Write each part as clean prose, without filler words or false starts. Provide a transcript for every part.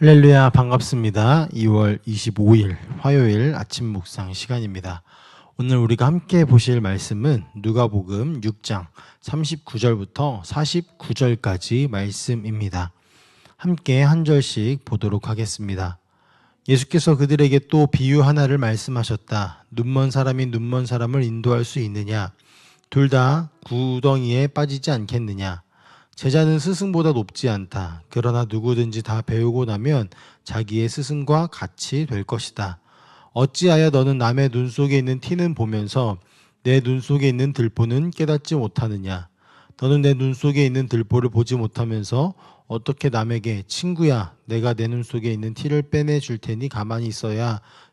할렐루야, 반갑습니다. 2월 25일 화요일 아침 묵상 시간입니다. 오늘 우리가 함께 보실 말씀은 누가복음 6장 39절부터 49절까지 말씀입니다. 함께 한 절씩 보도록 하겠습니다. 예수께서 그들에게 또 비유 하나를 말씀하셨다. 눈먼 사람이 눈먼 사람을 인도할 수 있느냐? 둘 다 구덩이에 빠지지 않겠느냐? 제자는 스승보다 높지 않다. 그러나 누구든지 다 배우고 나면 자기의 스승과 같이 될 것이다. 어찌하여 너는 남의 눈 속에 있는 티는 보면서 내 눈 속에 있는 들보는 깨닫지 못하느냐? 너는 내 눈 속에 있는 들보를 보지 못하면서 어떻게 남에게 친구야, 내가 내 눈 속에 있는 티를 빼내 줄 테니 가만히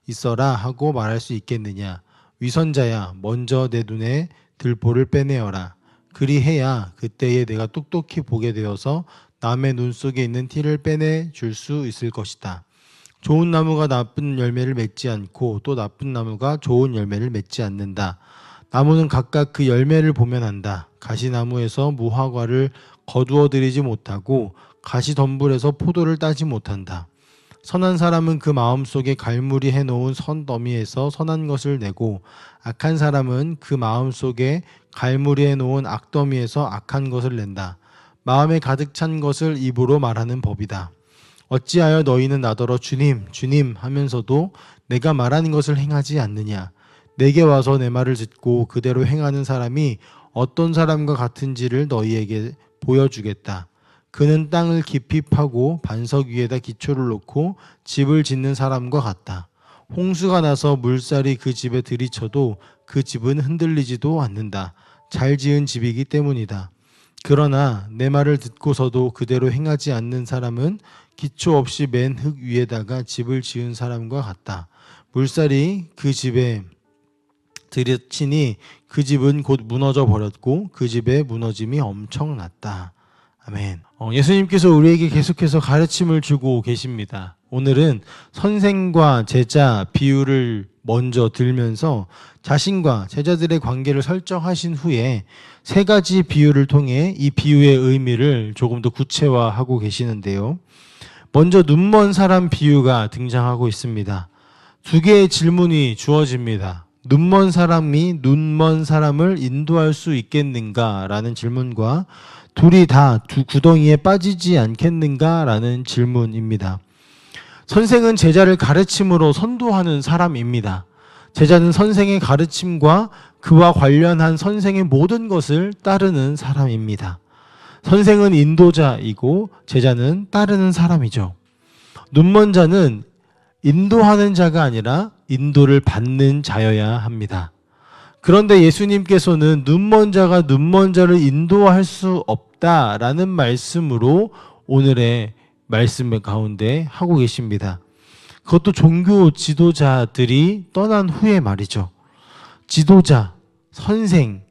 있어라 하고 말할 수 있겠느냐? 위선자야, 먼저 내 눈에 들보를 빼내어라. 그리해야 그때에 내가 똑똑히 보게 되어서 남의 눈 속에 있는 티를 빼내 줄 수 있을 것이다. 좋은 나무가 나쁜 열매를 맺지 않고 또 나쁜 나무가 좋은 열매를 맺지 않는다. 나무는 각각 그 열매를 보면 안다. 가시나무에서 무화과를 거두어 들이지 못하고 가시덤불에서 포도를 따지 못한다. 선한 사람은 그 마음속에 갈무리 해놓은 선더미에서 선한 것을 내고 악한 사람은 그 마음속에 갈무리 해놓은 악더미에서 악한 것을 낸다. 마음에 가득 찬 것을 입으로 말하는 법이다. 어찌하여 너희는 나더러 주님, 주님 하면서도 내가 말하는 것을 행하지 않느냐? 내게 와서 내 말을 듣고 그대로 행하는 사람이 어떤 사람과 같은지를 너희에게 보여주겠다. 그는 땅을 깊이 파고 반석 위에다 기초를 놓고 집을 짓는 사람과 같다. 홍수가 나서 물살이 그 집에 들이쳐도 그 집은 흔들리지도 않는다. 잘 지은 집이기 때문이다. 그러나 내 말을 듣고서도 그대로 행하지 않는 사람은 기초 없이 맨 흙 위에다가 집을 지은 사람과 같다. 물살이 그 집에 들이치니 그 집은 곧 무너져 버렸고 그 집의 무너짐이 엄청났다. 아멘. 예수님께서 우리에게 계속해서 가르침을 주고 계십니다. 오늘은 선생과 제자 비유를 먼저 들면서 자신과 제자들의 관계를 설정하신 후에 세 가지 비유를 통해 이 비유의 의미를 조금 더 구체화하고 계시는데요. 먼저 눈먼 사람 비유가 등장하고 있습니다. 두 개의 질문이 주어집니다. 눈먼 사람이 눈먼 사람을 인도할 수 있겠는가라는 질문과 둘이 다 두 구덩이에 빠지지 않겠는가라는 질문입니다. 선생은 제자를 가르침으로 선도하는 사람입니다. 제자는 선생의 가르침과 그와 관련한 선생의 모든 것을 따르는 사람입니다. 선생은 인도자이고 제자는 따르는 사람이죠. 눈먼 자는 인도하는 자가 아니라 인도를 받는 자여야 합니다. 그런데 예수님께서는 눈먼 자가 눈먼 자를 인도할 수 없다라는 말씀으로 오늘의 말씀 가운데 하고 계십니다. 그것도 종교 지도자들이 떠난 후에 말이죠. 지도자, 선생,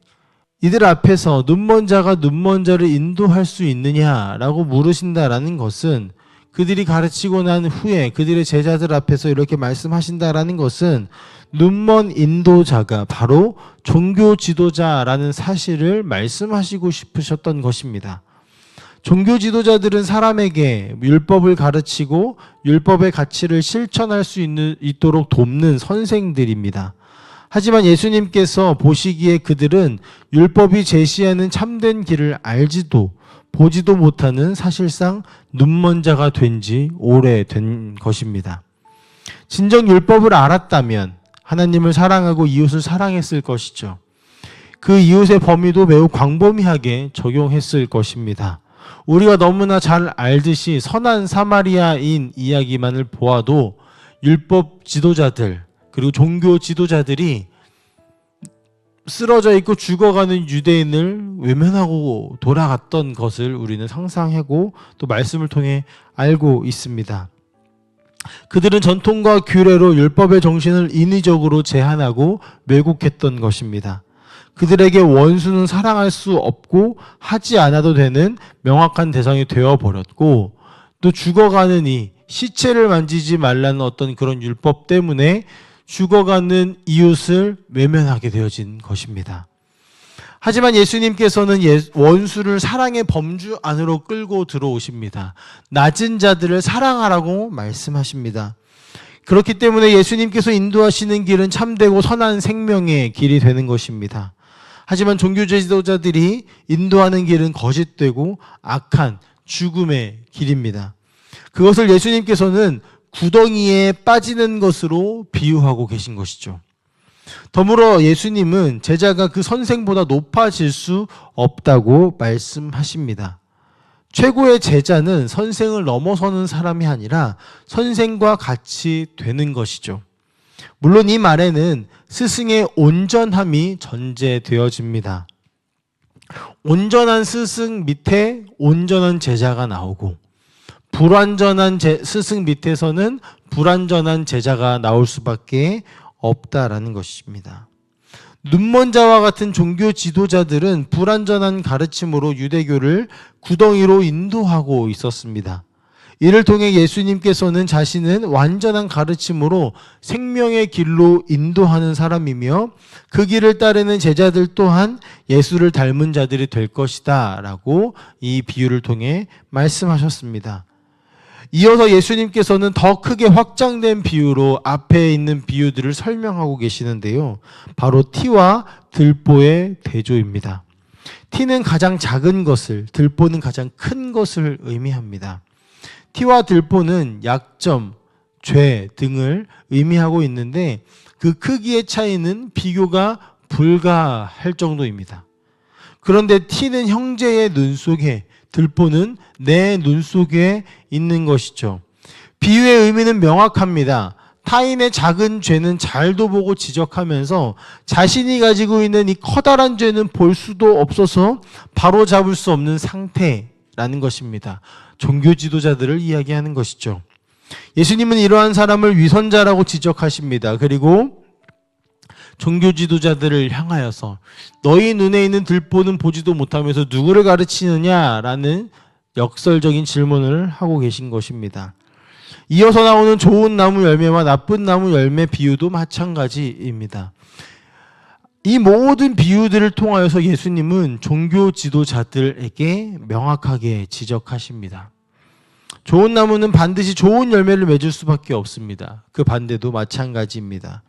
이들 앞에서 눈먼 자가 눈먼 자를 인도할 수 있느냐라고 물으신다라는 것은 그들이 가르치고 난 후에 그들의 제자들 앞에서 이렇게 말씀하신다라는 것은 눈먼 인도자가 바로 종교 지도자라는 사실을 말씀하시고 싶으셨던 것입니다. 종교 지도자들은 사람에게 율법을 가르치고 율법의 가치를 실천할 수 있도록 돕는 선생들입니다. 하지만 예수님께서 보시기에 그들은 율법이 제시하는 참된 길을 알지도 보지도 못하는 사실상 눈먼 자가 된 지 오래된 것입니다. 진정 율법을 알았다면 하나님을 사랑하고 이웃을 사랑했을 것이죠. 그 이웃의 범위도 매우 광범위하게 적용했을 것입니다. 우리가 너무나 잘 알듯이 선한 사마리아인 이야기만을 보아도 율법 지도자들 그리고 종교 지도자들이 쓰러져 있고 죽어가는 유대인을 외면하고 돌아갔던 것을 우리는 상상하고 또 말씀을 통해 알고 있습니다. 그들은 전통과 규례로 율법의 정신을 인위적으로 제한하고 왜곡했던 것입니다. 그들에게 원수는 사랑할 수 없고 하지 않아도 되는 명확한 대상이 되어버렸고 또 죽어가는 이 시체를 만지지 말라는 어떤 그런 율법 때문에 죽어가는 이웃을 외면하게 되어진 것입니다. 하지만 예수님께서는 원수를 사랑의 범주 안으로 끌고 들어오십니다. 낮은 자들을 사랑하라고 말씀하십니다. 그렇기 때문에 예수님께서 인도하시는 길은 참되고 선한 생명의 길이 되는 것입니다. 하지만 종교 지도자들이 인도하는 길은 거짓되고 악한 죽음의 길입니다. 그것을 예수님께서는 구덩이에 빠지는 것으로 비유하고 계신 것이죠. 더불어 예수님은 제자가 그 선생보다 높아질 수 없다고 말씀하십니다. 최고의 제자는 선생을 넘어서는 사람이 아니라 선생과 같이 되는 것이죠. 물론 이 말에는 스승의 온전함이 전제되어집니다. 온전한 스승 밑에 온전한 제자가 나오고 불완전한 스승 밑에서는 불완전한 제자가 나올 수밖에 없다라는 것입니다. 눈먼 자와 같은 종교 지도자들은 불완전한 가르침으로 유대교를 구덩이로 인도하고 있었습니다. 이를 통해 예수님께서는 자신은 완전한 가르침으로 생명의 길로 인도하는 사람이며 그 길을 따르는 제자들 또한 예수를 닮은 자들이 될 것이다 라고 이 비유를 통해 말씀하셨습니다. 이어서 예수님께서는 더 크게 확장된 비유로 앞에 있는 비유들을 설명하고 계시는데요. 바로 티와 들보의 대조입니다. 티는 가장 작은 것을, 들보는 가장 큰 것을 의미합니다. 티와 들보는 약점, 죄 등을 의미하고 있는데 그 크기의 차이는 비교가 불가할 정도입니다. 그런데 티는 형제의 눈 속에, 들보는 내 눈 속에 있는 것이죠. 비유의 의미는 명확합니다. 타인의 작은 죄는 잘도 보고 지적하면서 자신이 가지고 있는 이 커다란 죄는 볼 수도 없어서 바로 잡을 수 없는 상태라는 것입니다. 종교 지도자들을 이야기하는 것이죠. 예수님은 이러한 사람을 위선자라고 지적하십니다. 그리고 종교 지도자들을 향하여서 너희 눈에 있는 들보는 보지도 못하면서 누구를 가르치느냐라는 역설적인 질문을 하고 계신 것입니다. 이어서 나오는 좋은 나무 열매와 나쁜 나무 열매 비유도 마찬가지입니다. 이 모든 비유들을 통하여서 예수님은 종교 지도자들에게 명확하게 지적하십니다. 좋은 나무는 반드시 좋은 열매를 맺을 수밖에 없습니다. 그 반대도 마찬가지입니다.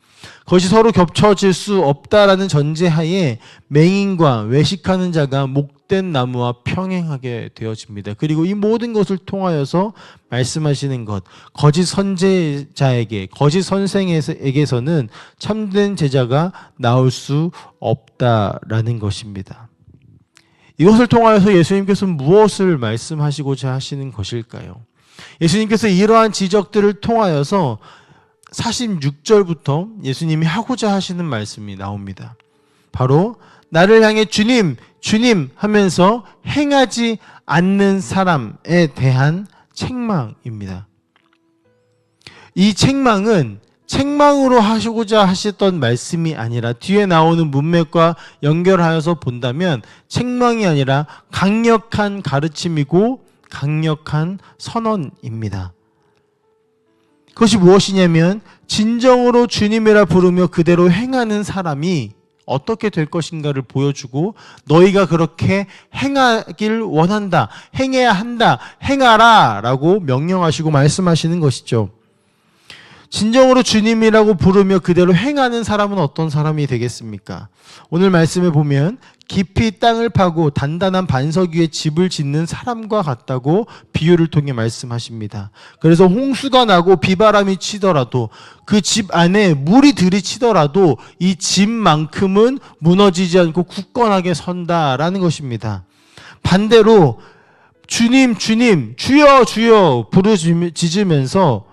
그것이 서로 겹쳐질 수 없다라는 전제하에 맹인과 외식하는 자가 목된 나무와 평행하게 되어집니다. 그리고 이 모든 것을 통하여서 말씀하시는 것, 거짓 선제자에게, 거짓 선생에게서는 참된 제자가 나올 수 없다라는 것입니다. 이것을 통하여서 예수님께서는 무엇을 말씀하시고자 하시는 것일까요? 예수님께서 이러한 지적들을 통하여서 46절부터 예수님이 하고자 하시는 말씀이 나옵니다. 바로 나를 향해 주님, 주님 하면서 행하지 않는 사람에 대한 책망입니다. 이 책망은 책망으로 하시고자 하셨던 말씀이 아니라 뒤에 나오는 문맥과 연결하여서 본다면 책망이 아니라 강력한 가르침이고 강력한 선언입니다. 그것이 무엇이냐면 진정으로 주님이라 부르며 그대로 행하는 사람이 어떻게 될 것인가를 보여주고 너희가 그렇게 행하길 원한다, 행해야 한다, 행하라 라고 명령하시고 말씀하시는 것이죠. 진정으로 주님이라고 부르며 그대로 행하는 사람은 어떤 사람이 되겠습니까? 오늘 말씀에 보면 깊이 땅을 파고 단단한 반석 위에 집을 짓는 사람과 같다고 비유를 통해 말씀하십니다. 그래서 홍수가 나고 비바람이 치더라도 그 집 안에 물이 들이치더라도 이 집만큼은 무너지지 않고 굳건하게 선다라는 것입니다. 반대로 주님, 주님, 주여, 주여 부르짖으면서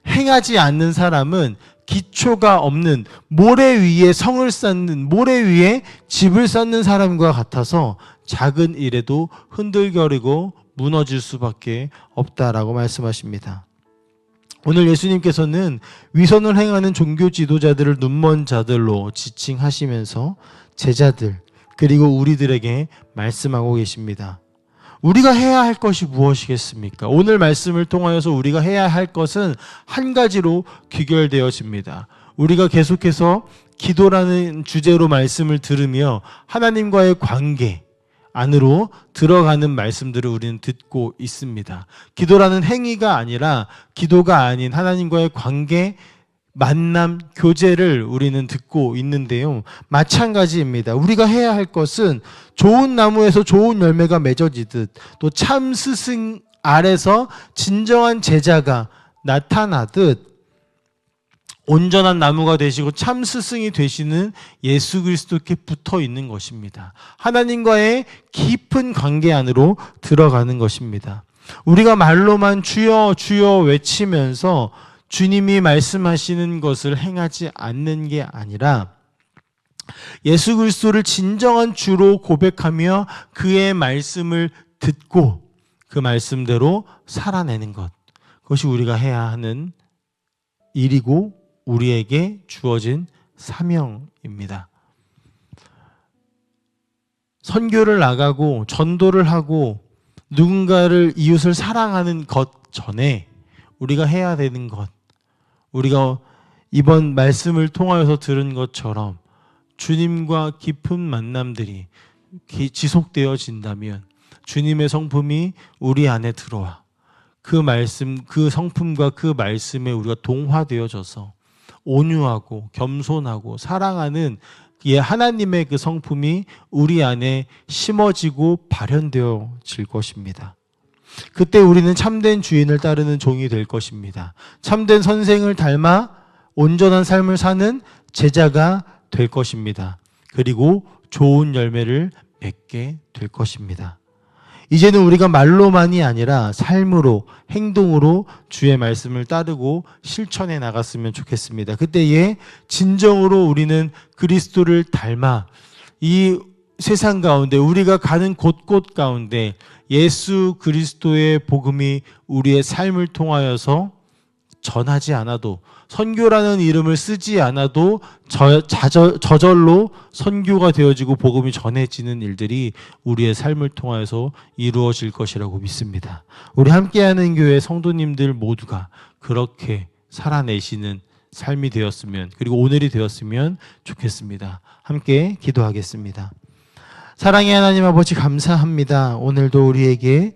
행하지 않는 사람은 기초가 없는 모래 위에 성을 쌓는, 모래 위에 집을 쌓는 사람과 같아서 작은 일에도 흔들거리고 무너질 수밖에 없다라고 말씀하십니다. 오늘 예수님께서는 위선을 행하는 종교 지도자들을 눈먼 자들로 지칭하시면서 제자들 그리고 우리들에게 말씀하고 계십니다. 우리가 해야 할 것이 무엇이겠습니까? 오늘 말씀을 통하여서 우리가 해야 할 것은 한 가지로 귀결되어집니다. 우리가 계속해서 기도라는 주제로 말씀을 들으며 하나님과의 관계 안으로 들어가는 말씀들을 우리는 듣고 있습니다. 기도라는 행위가 아니라 기도가 아닌 하나님과의 관계, 만남, 교제를 우리는 듣고 있는데요. 마찬가지입니다. 우리가 해야 할 것은 좋은 나무에서 좋은 열매가 맺어지듯 또 참 스승 아래서 진정한 제자가 나타나듯 온전한 나무가 되시고 참 스승이 되시는 예수 그리스도께 붙어 있는 것입니다. 하나님과의 깊은 관계 안으로 들어가는 것입니다. 우리가 말로만 주여 주여 외치면서 주님이 말씀하시는 것을 행하지 않는 게 아니라 예수 그리스도를 진정한 주로 고백하며 그의 말씀을 듣고 그 말씀대로 살아내는 것. 그것이 우리가 해야 하는 일이고 우리에게 주어진 사명입니다. 선교를 나가고 전도를 하고 누군가를 이웃을 사랑하는 것 전에 우리가 해야 되는 것, 우리가 이번 말씀을 통하여서 들은 것처럼 주님과 깊은 만남들이 지속되어진다면 주님의 성품이 우리 안에 들어와 그 말씀, 그 성품과 그 말씀에 우리가 동화되어져서 온유하고 겸손하고 사랑하는 하나님의 그 성품이 우리 안에 심어지고 발현되어질 것입니다. 그때 우리는 참된 주인을 따르는 종이 될 것입니다. 참된 선생을 닮아 온전한 삶을 사는 제자가 될 것입니다. 그리고 좋은 열매를 맺게 될 것입니다. 이제는 우리가 말로만이 아니라 삶으로, 행동으로 주의 말씀을 따르고 실천해 나갔으면 좋겠습니다. 그때에 진정으로 우리는 그리스도를 닮아 이 세상 가운데 우리가 가는 곳곳 가운데 예수 그리스도의 복음이 우리의 삶을 통하여서 전하지 않아도 선교라는 이름을 쓰지 않아도 저절로 선교가 되어지고 복음이 전해지는 일들이 우리의 삶을 통하여서 이루어질 것이라고 믿습니다. 우리 함께하는 교회 성도님들 모두가 그렇게 살아내시는 삶이 되었으면, 그리고 오늘이 되었으면 좋겠습니다. 함께 기도하겠습니다. 사랑의 하나님 아버지, 감사합니다. 오늘도 우리에게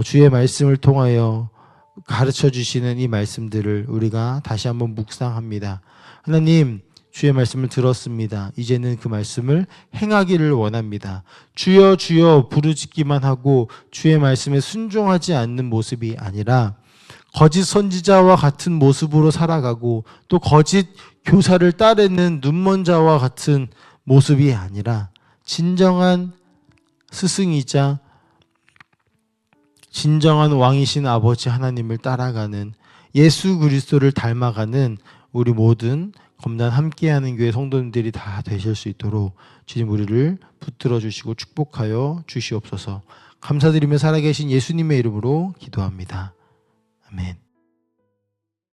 주의 말씀을 통하여 가르쳐 주시는 이 말씀들을 우리가 다시 한번 묵상합니다. 하나님, 주의 말씀을 들었습니다. 이제는 그 말씀을 행하기를 원합니다. 주여 주여 부르짖기만 하고 주의 말씀에 순종하지 않는 모습이 아니라 거짓 선지자와 같은 모습으로 살아가고 또 거짓 교사를 따르는 눈먼 자와 같은 모습이 아니라 진정한 스승이자 진정한 왕이신 아버지 하나님을 따라가는, 예수 그리스도를 닮아가는 우리 모든 검단 함께하는 교회 성도님들이 다 되실 수 있도록 주님 우리를 붙들어 주시고 축복하여 주시옵소서. 감사드리며 살아계신 예수님의 이름으로 기도합니다. 아멘.